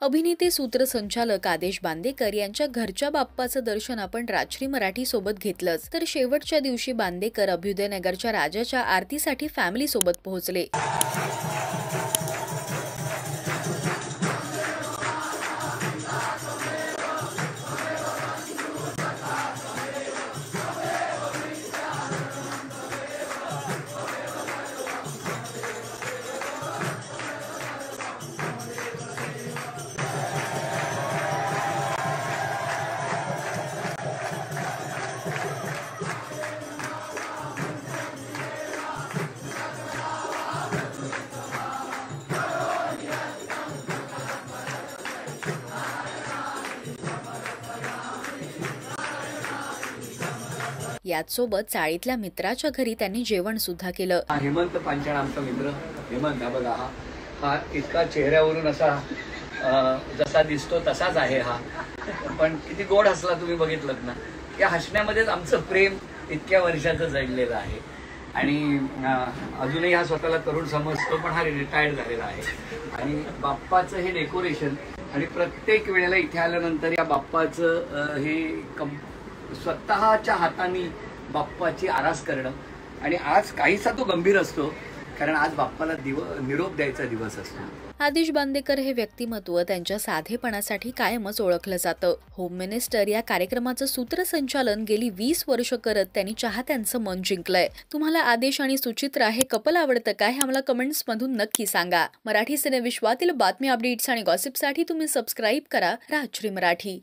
अभिनेते सूत्रसंचालक आदेश बांदेकर यांच्या घरच्या बाप्पाचं दर्शन आपण राजश्री मराठी सोबत घेतलंच, तर शेवटच्या दिवशी बांदेकर अभ्युदयनगरच्या राजाच्या आरतीसाठी फॅमिली सोबत पोहोचले. याचसोबत चाळीतल्या मित्राच्या घरी त्यांनी जेवण सुद्धा केलं. हेमंत पांचाळ आमचा मित्र हेमंत, हा बघा, हा इतका चेहऱ्यावरून असा जसा दिसतो तसाच आहे हा, पण किती गोड हसला तुम्ही बघितलत ना. या हसण्यामध्येच आमचं प्रेम इतक्या वर्षाचं जडलेलं आहे. आणि अजूनही हा स्वतःला तरुण समजतो, पण हा रिटायर्ड झालेला आहे. आणि बाप्पाचं हे डेकोरेशन आणि प्रत्येक वेळेला इथे आल्यानंतर या बाप्पाचं हे स्वतःच्या हाताने बाप्पाची आरास करणं. आणि आज काहीसा तो गंभीर असतो, कारण आज बाप्पाला निरोप द्यायचा दिवस असतो. आदेश बांदेकर हे व्यक्तिमत्व त्यांच्या साधेपणासाठी कायमच ओळखलं जातं. होम मिनिस्टर या कार्यक्रमाचं सूत्रसंचालन गेली 20 वर्ष करत त्यांनी चाहत्यांचं मन जिंकलंय. तुम्हाला आदेश आणि सुचित्रा हे कपल आवडतं का, हे आम्हाला कमेंट्स मधून नक्की सांगा. मराठी सिनेविश्वातील बातमी, अपडेट्स आणि गॉसिपसाठी तुम्ही सबस्क्राईब करा राजश्री मराठी.